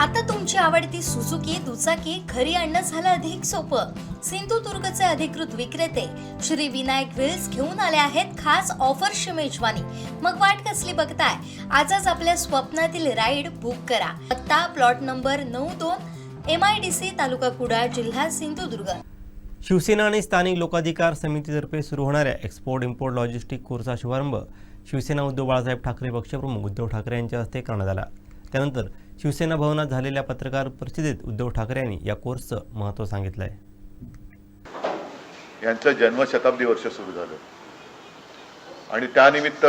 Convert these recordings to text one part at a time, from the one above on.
आता तुमची आवडती सुझुकी दुचाकी घरी आणणं झालं अधिक सोपं। सिंधुदुर्गचे अधिकृत विक्रेते श्री विनायक व्हील्स घेऊन आले आहेत खास ऑफरची मेजवानी। मग वाट कसली बघताय, आजच आपल्या स्वप्नातील राईड बुक करा। पत्ता प्लॉट नंबर 92 MIDC तालुका कुडाळ जिल्हा सिंधुदुर्ग। शिवसेना आणि स्थानिक लोकाधिकार समितीतर्फे सुरू होणाऱ्या एक्सपोर्ट इम्पोर्ट लॉजिस्टिक कोर्सचा शुभारंभ शिवसेना उद्धव बाळासाहेब ठाकरे पक्षप्रमुख उद्धव ठाकरे यांच्या हस्ते करण्यात आला। त्यानंतर शिवसेना भवनात झालेल्या पत्रकार परिषदेत उद्धव ठाकरे यांनी या कोर्सचं महत्त्व सांगितलं आहे। यांचं जन्मशताब्दी वर्ष सुरू झालं आणि त्यानिमित्त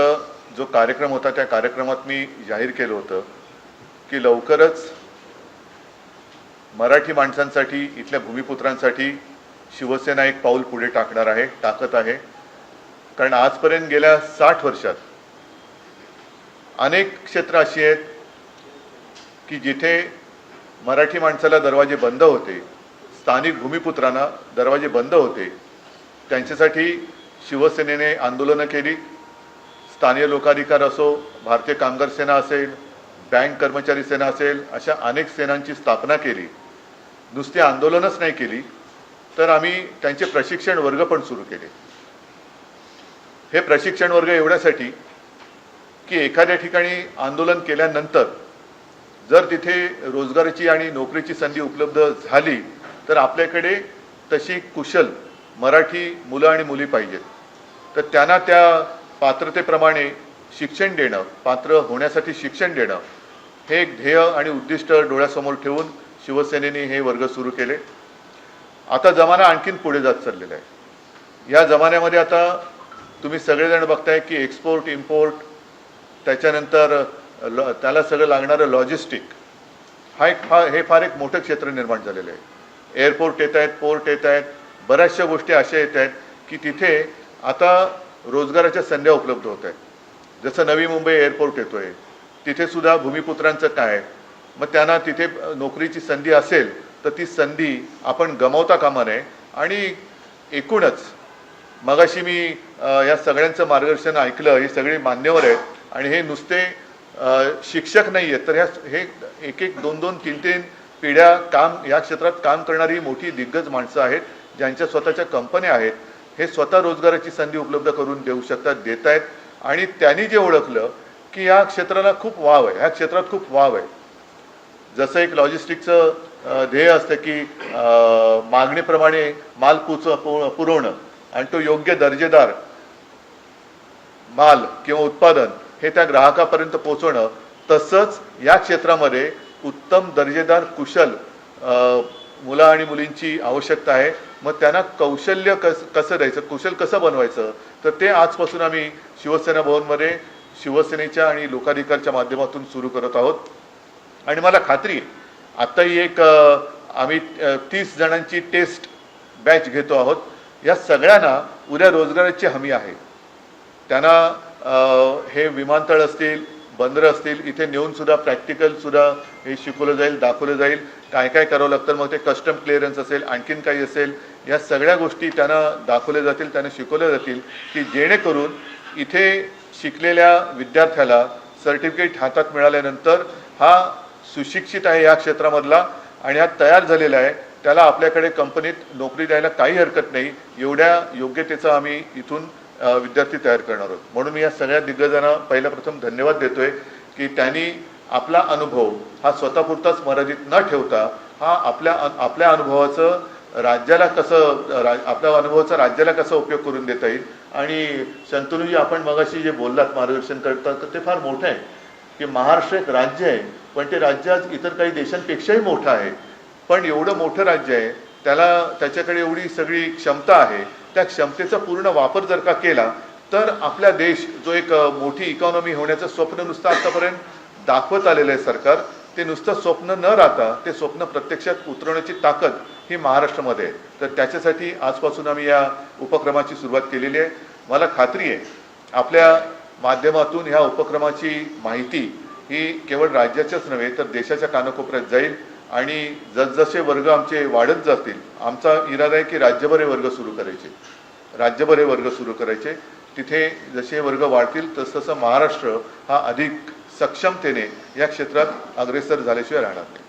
जो कार्यक्रम होता त्या कार्यक्रमात मी जाहीर केलं होतं की लवकरच मराठी माणसांसाठी, इथल्या भूमिपुत्रांसाठी शिवसेना एक पाऊल पुढे टाकत आहे। कारण आजपर्यंत गेल्या 60 वर्षात अनेक क्षेत्र अशी आहेत की जिथे मराठी माणसाला दरवाजे बंद होते, स्थानिक भूमिपुत्रांना दरवाजे बंद होते। त्यांच्यासाठी शिवसेनेने आंदोलनं केली। स्थानिक लोकाधिकार असो, भारतीय कामगार सेना असेल, बँक कर्मचारी सेना असेल, अशा अनेक सेनांची स्थापना केली। नुसती आंदोलनच नाही केली तर आम्ही त्यांचे प्रशिक्षण वर्ग पण सुरू केले। हे प्रशिक्षण वर्ग एवढ्यासाठी की एखाद्या ठिकाणी आंदोलन केल्यानंतर जर तिथे रोजगाराची आणि नोकरीची संधी उपलब्ध झाली तर आपल्याकडे तशी कुशल मराठी मुलं आणि मुली पाहिजेत। तर त्यांना त्या पात्रतेप्रमाणे शिक्षण देणं, पात्र होण्यासाठी शिक्षण देणं, हे एक ध्येय आणि उद्दिष्ट डोळ्यासमोर ठेवून शिवसेनेने हे वर्ग सुरू केले। आता जमाना आणखीन पुढे जात चाललेला आहे। या जमान्यामध्ये आता तुम्ही सगळेजण बघताय की एक्सपोर्ट इम्पोर्ट, त्याच्यानंतर त्याला सगळं लागणारं लॉजिस्टिक, हे फार एक मोठं क्षेत्र निर्माण झालेलं आहे। एअरपोर्ट येत आहेत, पोर्ट येत आहेत, बऱ्याचशा गोष्टी अशा येत आहेत की तिथे आता रोजगाराच्या संध्या उपलब्ध होत आहेत। जसं नवी मुंबई एअरपोर्ट येतोय, तिथे सुद्धा भूमिपुत्रांचं काय, मग त्यांना तिथे नोकरीची संधी असेल तर ती संधी आपण गमावता कामा नये। आणि एकूणच मगाशी मी या सगळ्यांचं मार्गदर्शन ऐकलं, हे सगळे मान्यवर आहेत आणि हे नुसते शिक्षक नाही आहेत, तर हे एक 2-2, 3-3 पिढ्या या क्षेत्रात काम करणारी मोठी दिग्गज माणसं आहेत, ज्यांच्या स्वतःच्या कंपन्या आहेत। हे स्वतः रोजगाराची संधी उपलब्ध करून देऊ शकतात, देत आहेत। आणि त्यांनी जे ओळखलं की या क्षेत्राला खूप वाव आहे, ह्या क्षेत्रात खूप वाव आहे। जसं एक लॉजिस्टिकचं ध्येय असतं की मागणीप्रमाणे माल पुरवणं आणि तो योग्य दर्जेदार माल किंवा उत्पादन हे त्या ग्राहकापर्यंत पोहोचवणं, तसंच या क्षेत्रामध्ये उत्तम दर्जेदार कुशल मुलं आणि मुलींची आवश्यकता आहे। मग त्यांना कौशल्य कसं द्यायचं, कुशल कसं बनवायचं, तर ते आजपासून आम्ही शिवसेना भवनमध्ये शिवसेनेच्या आणि लोकाधिकारच्या माध्यमातून सुरू करत आहोत। आणि मला खात्री आहे आत्ताही एक आम्ही 30 जणांची टेस्ट बॅच घेतो आहोत। या सगळ्यांना उद्या रोजगाराची हमी आहे। त्यांना हे विमानतळ असतील, बंदरं असतील, इथे नेऊन सुद्धा प्रॅक्टिकल सुद्धा हे शिकवलं जाईल, दाखवलं जाईल काय काय करावं लागतं। मग ते कस्टम क्लिअरन्स असेल, आणखीन काही असेल, या सगळ्या गोष्टी त्यांना दाखवल्या जातील, त्यांना शिकवल्या जातील की जेणेकरून इथे शिकलेल्या विद्यार्थ्याला सर्टिफिकेट हातात मिळाल्यानंतर हा सुशिक्षित आहे या क्षेत्रामधला आणि हा तयार झालेला आहे, त्याला आपल्याकडे कंपनीत नोकरी द्यायला काही हरकत नाही, एवढ्या योग्यतेचा आम्ही इथून विद्यार्थी तयार करणार आहोत। म्हणून मी या सगळ्या दिग्गजांना पहिला प्रथम धन्यवाद देतोय की त्यांनी आपला अनुभव हा स्वतःपुरताच मर्यादित न ठेवता हा आपल्या अनुभवाचं राज्याला कसा उपयोग करून देता येईल। आणि शंतनुजी, आपण मगाशी जे बोललात मार्गदर्शन करतात तर ते फार मोठं आहे की महाराष्ट्र एक राज्य आहे, पण ते राज्य आज इतर काही देशांपेक्षाही मोठं आहे। पण एवढं मोठं राज्य आहे, त्याच्याकडे एवढी सगळी क्षमता आहे, त्या क्षमतेचा पूर्ण वापर जर का केला तर आपला देश जो एक मोठी इकॉनॉमी होण्याचं स्वप्न नुसतं आतापर्यंत दाखवत आलेलं आहे सरकार, ते नुसतं स्वप्न न राहता ते स्वप्न प्रत्यक्षात उतरवण्याची ताकद ही महाराष्ट्रामध्ये आहे। तर त्याच्यासाठी आजपासून आम्ही या उपक्रमाची सुरुवात केलेली आहे। मला खात्री आहे आपल्या माध्यमातून ह्या उपक्रमाची माहिती ही केवळ राज्याच्याच नव्हे तर देशाच्या कानाकोपऱ्यात जाईल आणि जसजसे वर्ग आमचे वाढत जातील, आमचा इरादा आहे की राज्यभर हे वर्ग सुरू करायचे। तिथे जसे वर्ग वाढतील तसतसं महाराष्ट्र हा अधिक सक्षमतेने या क्षेत्रात अग्रेसर झाल्याशिवाय राहणार नाही।